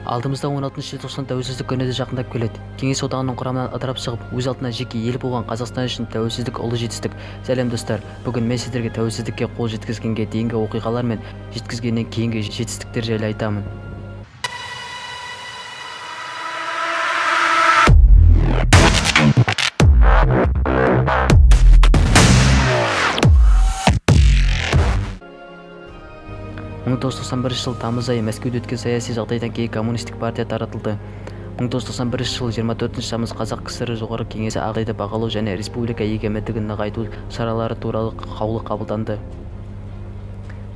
Алдымызда 16 желтоқсан тәуелсіздік күні де жақындап келеді. Кеңес одағының құрамынан ыдырап шығып, өз алдына жеке ел болған Қазақстан үшін тәуелсіздік ұлы жетістік. Сәлем достар. Бүгін мен сіздерге тәуелсіздікке қол жеткізгенге дейінгі оқиғалар мен жеткізгеннен кейінгі жетістіктер жайлы айтамын. жыл тамыз айы Мәскеуде өткен саяси жағдайдан кейін коммунистік партия таратылды. 1991 жыл 24 тамыз Қазақ КСР жоғары кеңесі ағдайды бағалау және республика егемендігін нығайту шаралары туралы қаулы қабылданды.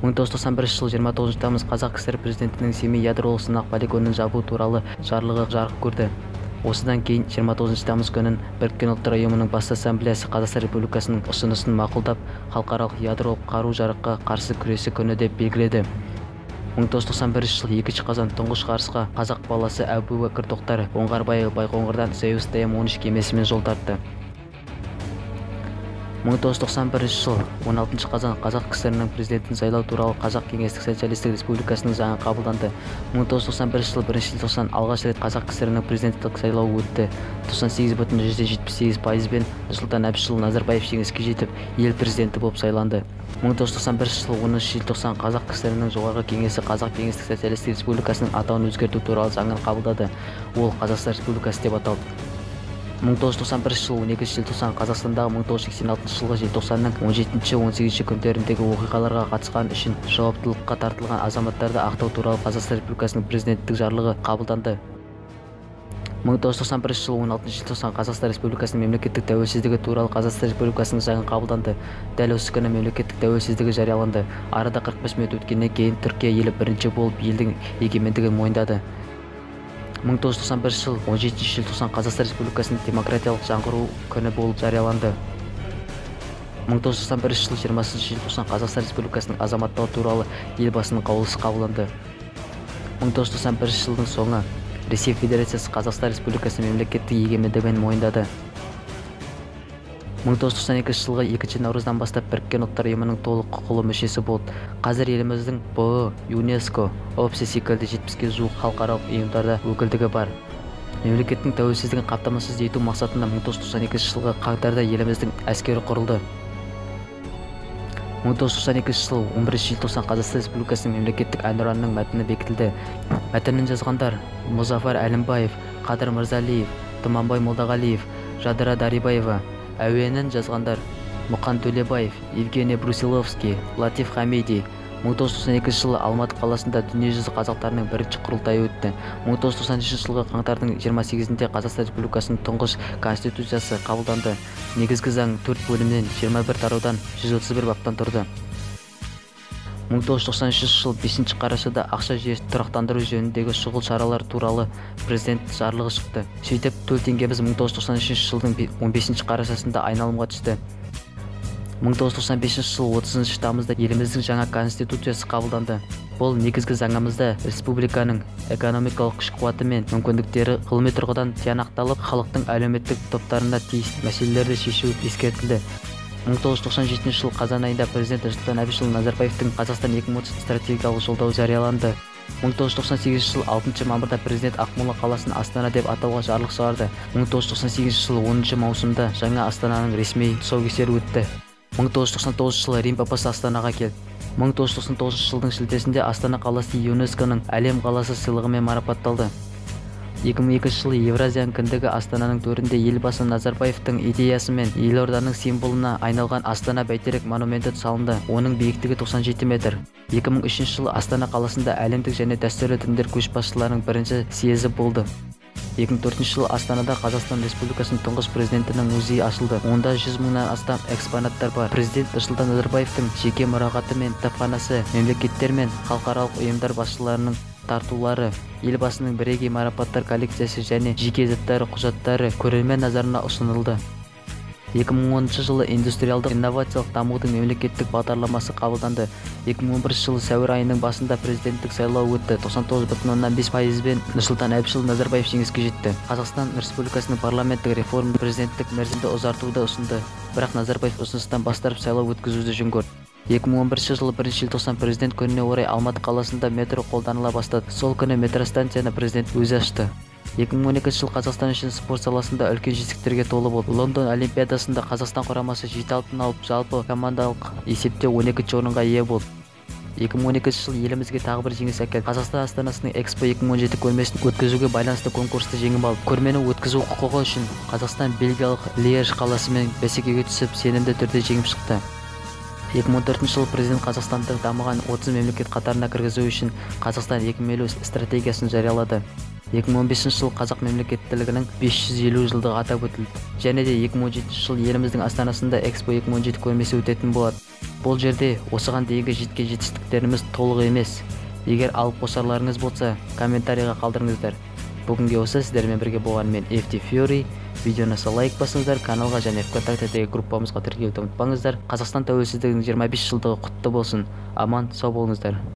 1991 жыл 29 тамыз Қазақ КСР президентінің Семей ядролық сынақ полигонын жабу туралы жарлығы жарық көрді. Осыдан кейін 29 тамыз күнін Біріккен ұлттар ұйымының бас ассамблеясы Қазақстан Республикасының ұсынысын мақұлдап, халықаралық ядролық қару-жараққа қарсы күресі күні деп белгіледі. 1991 жыл 2 қазан тұңғыш ғарышқа қазақ баласы Әбубәкір Тоқтар Оңғарбайұлы Байқоңырдан Союз ТМ-13 кемесімен жол тартты. 1991 жыл 16 қазан Қазақ КСР-ның президентін сайлау туралы Қазақ Кеңестік Социалистік Республикасының заңы қабылданды. 1991 жыл 1 желтоқсан алғаш рет Қазақ КСР-ның президенттік сайлауы өтті. 98,78%-бен Нұрсұлтан Әбішұлы Назарбаев жеңіске жетіп, ел президенті болып сайланды. 1991 жыл 10 желтоқсан Қазақ КСР-ның жоғарғы кеңесі Қазақ Кеңестік Социалистік Республикасының атауын өзгерту туралы заңын қабылдады. Ол Қазақстан Республикасы деп аталды. 1991 жыл 12 желтоқсан Қазақстандағы 1986 жылғы желтоқсанның 17-18 күндеріндегі оқиғаларға қатысқан үшін жауаптылыққа тартылған азаматтарды ақтау туралы Қазақстан Республикасының президенттік жарлығы қабылданды. 1991 жыл 16 желтоқсан Қазақстан Республикасының мемлекеттік тәуелсіздігі туралы Қазақстан Республикасының заңы қабылданды. Дәл осы күні мемлекеттік тәуелсіздігі жарияланды. Арада 45 минут өткеннен кейін Түркия елі бірінші болып елдің егемендігін мойындады. 1991 жыл 17 желтоқсан Қазақстан Республикасының демократиялық жаңғыру күні болып жарияланды. 1991 жыл 20 желтоқсан Қазақстан Республикасының азаматтығы туралы елбасының қаулысы қабылданды. 1991 жылдың соңы Ресей Федерациясы Қазақстан Республикасының мемлекеттік егемендігін мойындады. 1992 жылғы 2 наурыздан бастап Біріккен ұлттар ұйымының толық құқылы мүшесі болды. Қазір еліміздің БО, ЮНЕСКО, ОБСЕ секілді 70-ге жуық халықаралық ұйымдарда өкілдігі бар. Мемлекеттің тәуелсіздігін қамтамасыз ету мақсатында 1992 жылғы қаңтарда еліміздің әскері құрылды. 1992 жыл 11 желтоқсан Қазақстан Республикасының мемлекеттік әнұранының мәтіні бекітілді. Мәтінін жазғандар Мұзафар Әлімбаев, Қадыр Мырзалиев, Тұманбай Молдағалиев, Жадыра Дарибаева. Әуенін жазғандар Мұқан Төлебаев, Евгений Брусиловский, Латиф Хамиди. 1992 жылы Алматы қаласында дүниежүзі қазақтарының бірінші құрылтайы өтті. 1993 жылғы қаңтардың 28-інде Қазақстан Республикасының тұңғыш конституциясы қабылданды. Негізгі заң 4 бөлімнен 21 тараудан 131 баптан тұрды. 1993 жыл 5 қарашада ақша жүйесін тұрақтандыру жөніндегі шұғыл шаралар туралы президент жарлығы шықты. Сөйтіп, төл теңгеміз 1993 жылдың 15 қарашасында айналымға түсті. 1995 жыл 30 тамызда еліміздің жаңа конституциясы қабылданды. Бұл негізгі заңымызда республиканың экономикалық күш-қуаты мен мүмкіндіктері ғылыми тұрғыдан тиянақталып, халықтың әлеуметтік топтарына тиісті мәселелерді шешу ескертілді. 1997 жыл қазан айында президент Нұрсұлтан Әбішұлы Назарбаевтың Қазақстан 2030 стратегиялық жолдауы жарияланды. 1998 жыл 6 мамырда президент Ақмола қаласын Астана деп атауға жарлық шығарды. 1998 жыл 10 маусымда жаңа Астананың ресми тұсаукесері өтті. 1999 жылы Рим папасы Астанаға келді. 1999 жылдың шілдесінде Астана қаласы ЮНЕСКО-ның әлем қаласы сыйлығымен марапатталды. 2002 жылы Евразияның кіндігі Астананың төрінде елбасы Назарбаевтың идеясымен елорданың символына айналған Астана бәйтерек монументі салынды. Оның биіктігі 97 метр. 2003 жылы Астана қаласында әлемдік және дәстүрлі діндер көшбасшыларының бірінші съезі болды. 2004 жылы Астанада Қазақстан Республикасының тұңғыш президентінің музейі ашылды. Онда 100 мыңнан астам экспонаттар бар. Президент Нұрсұлтан Назарбаевтың жеке мұрағаты мен кітапханасы, мемлекеттер мен халықаралық ұйымдар басшыларының тартулары, елбасының бірегей марапаттар коллекциясы және жеке заттары құжаттары көрермен назарына ұсынылды. 2010 жылы индустриалдық инновациялық дамудың мемлекеттік бағдарламасы қабылданды. 2011 жылы сәуір айының басында президенттік сайлау өтті. 99,5%-бен Нұрсұлтан Әбішұлы Назарбаев жеңіске жетті. Қазақстан Республикасының парламенттік реформа президенттік мерзімді ұзартуды ұсынды. Бірақ Назарбаев ұсыныстан бас тартып сайлау өткізуді жөн көрді. 2011 жылы 1 желтоқсан президент күніне орай Алматы қаласында метро қолданыла бастады. Сол күні метростанцияны президент өзі ашты. 2012 жыл Қазақстан үшін спорт саласында үлкен жетістіктерге толы болды. Лондон Олимпиадасында Қазақстан құрамасы 7 алтын алып, жалпы командалық есепте 12-ші орынға ие болды. 2012 жыл елімізге тағы бір жеңіс әкелді. Қазақстан астанасының Экспо 2017 көрмесін өткізуге байланысты конкурсты жеңіп алып, көрмені өткізу құқығы үшін Қазақстан бельгиялық Льеж қаласымен бәсекеге түсіп, сенімді түрде жеңіп шықты. 2014 жылы президент Қазақстанды дамыған 30 мемлекет қатарына кіргізу үшін Қазақстан 2050 стратегиясын жариялады. 2015 жыл қазақ мемлекеттілігінің 550 жылдығы атап өтілді. Және де 2017 жыл еліміздің астанасында Экспо 2017 көрмесі өтетін болады. Бұл жерде осыған дейінгі жеткен жетістіктеріміз толық емес. Егер алып қосарларыңыз болса, комментарийға қалдырыңыздар. Бүгінге осы, сіздермен бірге болған мен FT Fury. Видеоны лайк басыңыздар, каналға және ВКонтактедегі группамызға тіркелуді ұмытпаңыздар. Қазақстан тәуелсіздігінің 25 жылдығы құтты болсын. Аман, сау болыңыздар.